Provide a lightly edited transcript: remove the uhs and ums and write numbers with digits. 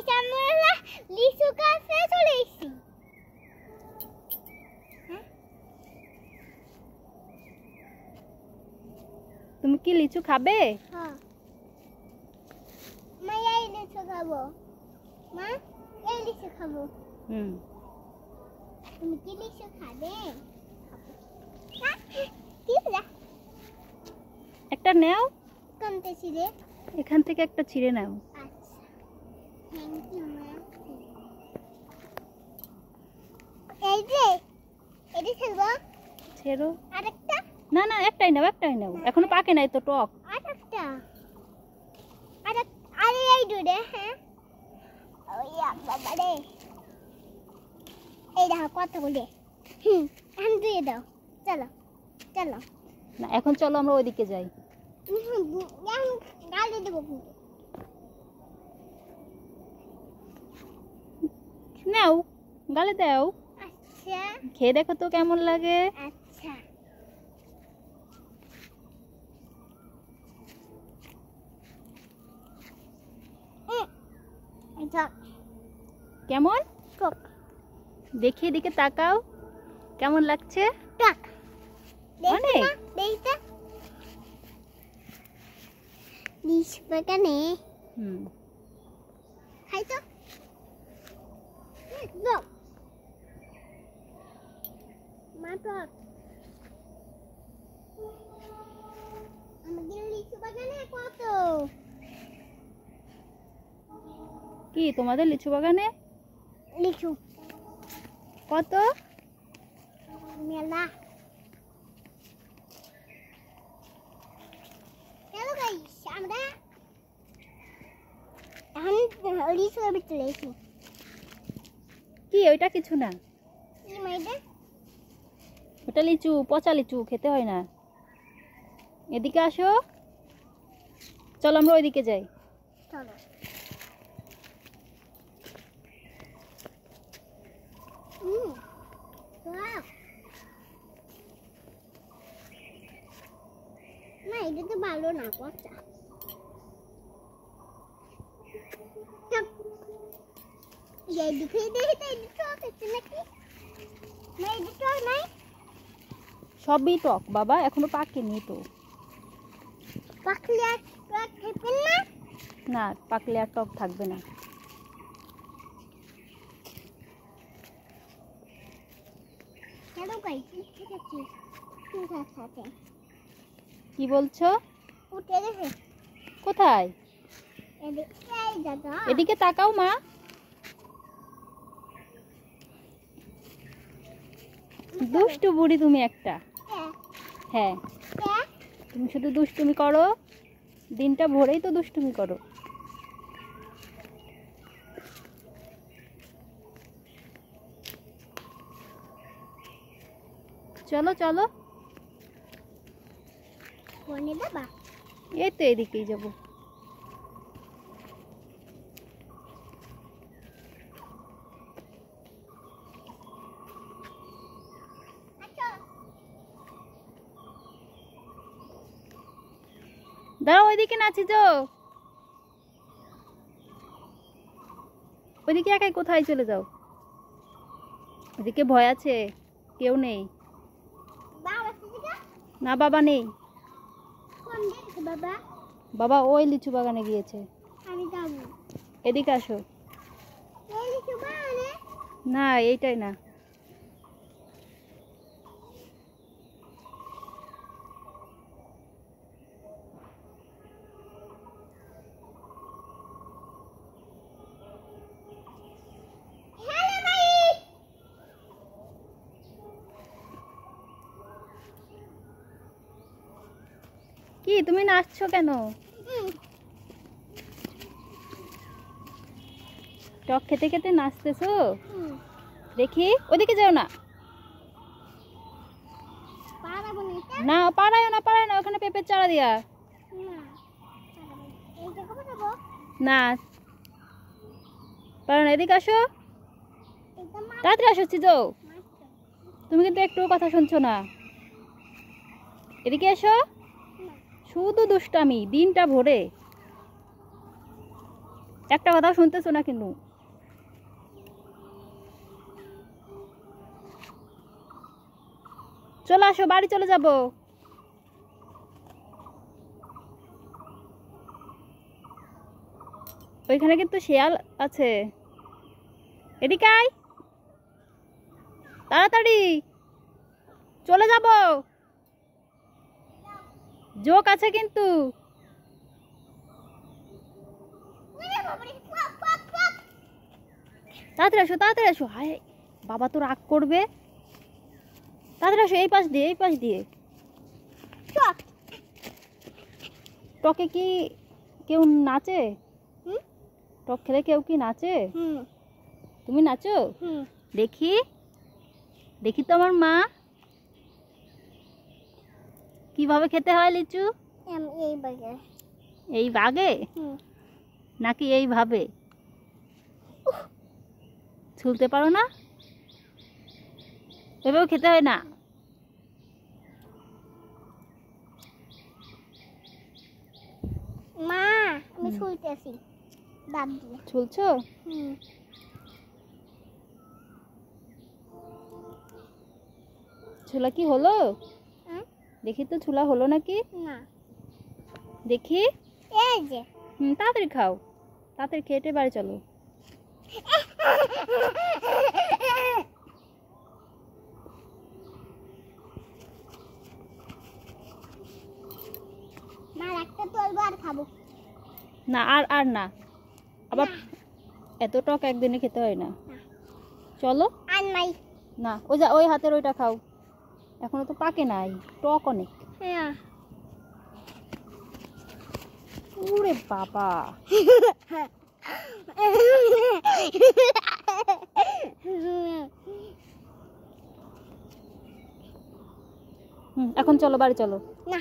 Guys আমরা লিচু গাছে চলে এসেছি। তুমি কি লিচু খাবে? হ্যাঁ মা এই লিচু খাবো। মা এই লিচু খাবো। তুমি কি লিচু খাবে? কি রে? একটা নাও। কোনটা ছিঁড়ে? এখান থেকে একটা ছিঁড়ে নাও। আচ্ছা থ্যাংক ইউ মা। এই যে এটি ছেড়ো। ছেড়ো। আরেকটা? না না একটাই নাও, একটাই নাও, এখনো পাকে নাই তো, টক। আরেকটা? আরে এই দুটো। হ্যাঁ ওই বাবা রে, এই দেখো কতগুলো। এখন দিয়ে দাও। চলো চলো না এখন চলো আমরা ওইদিকে যাই। গালে দেবো কিন্তু। নাও গালে দাও। আচ্ছা খেয়ে দেখো তো কেমন লাগে। আচ্ছা কেমন টক। দেখি এদিকে তাকাও, কেমন লাগছে? টক অনেক। দেখতে লিচ বাগানে খাই তো। দাও মা টক। আমাদের লিচু বাগানে কত। কি তোমাদের লিচু বাগানে লিচু কত? মেলা। চলো গাইস আমরা এখন লিচুর ভিতরে এসি। কি ওইটা কিছু না, কি মাইদা? ওটা লিচু, পচা লিচু, খেতে হয় না। এদিকে আসো, চলো আমরা ওইদিকে যাই। চলো না এটা তো ভালো না, পচা। এইদিকে দেখি টক আছে নাকি? না এইদিকে টক নাই। সবই টক বাবা, এখনো পাকেনি তো। পাকলে আর টক খেতেন না? না পাকলে আর টক থাকবে না। চলো গাইস ঠিক আছে, ঠিক আছে। কি বলছো? উঠে গেছে। কোথায়? এই দাদা এদিকে তাকাও মা। দুষ্টু বুড়ি তুমি একটা। হ্যাঁ তুমি শুধু দুষ্টুমি করো, দিনটা ভোরেই তো দুষ্টুমি করো। চলো চলো ফোনে বাবা। এই তো এদিকেই যাবো। দাঁড়াও ওইদিকে নাচি তো, ওইদিকে একাই কোথায় চলে যাও? ওইদিকে ভয় আছে, কেউ নেই। না বাবা নেই। বাবা বাবা ওই লিচু বাগানে গিয়েছে। আমি যাবো। এদিকে আসো। এই লিচু বাগানে? না এইটাই না। কি তুমি নাচছো কেন? টক খেতে খেতে নাচতেছো? দেখি ওদিকে যাও না। না পারায় না, পারায় না, ওখানে পেঁপের চারা দিয়া। না পারো না, এদিকে আসো, তাড়াতাড়ি আসো চিজো। তুমি কিন্তু একটু কথা শুনছো না। এদিকে এসো, শুধু দুষ্টামি দিনটা ভরে। একটা কথাও শুনতেছো না কিন্তু। চলে আসো, বাড়ি চলে যাব। ওইখানে কিন্তু শিয়াল আছে। এদিকে আয়, তাড়াতাড়ি চলে যাব। জোক আছে কিন্তু। তাড়াতাড়ি আসো, তাড়াতাড়ি আসো। হায়, বাবা তো রাগ করবে। তাড়াতাড়ি আসো, এই পাশ দিয়ে, এই পাশ দিয়ে। টকে কি কেউ নাচে? টক খেলে কেউ কি নাচে? তুমি নাচো? দেখি, দেখি তো আমার মা কিভাবে খেতে হয় লিচু। এই বাগে নাকি এইভাবে? ছুলতে পারো না? এভাবে খেতে হয় না। মা আমি ছুলতেছি দাঁত দিয়ে। ছুলছো? ছোলা কি হলো? দেখি তো ছোলা হলো নাকি। না, দেখি। এই যে তাড়াতাড়ি খাও, তাড়াতাড়ি খেটে বাড়ি চলো। মা একটা তুলবো আর খাবো। না, আর আর না, আবার এত টক একদিনে খেতে হয় না। চলো। আর নাই। না, ওই যা, ওই হাতের ওইটা খাও, এখনো তো পাকে নাই, টক অনেক। ওরে বাবা। এখন চলো, বাড়ি চলো। না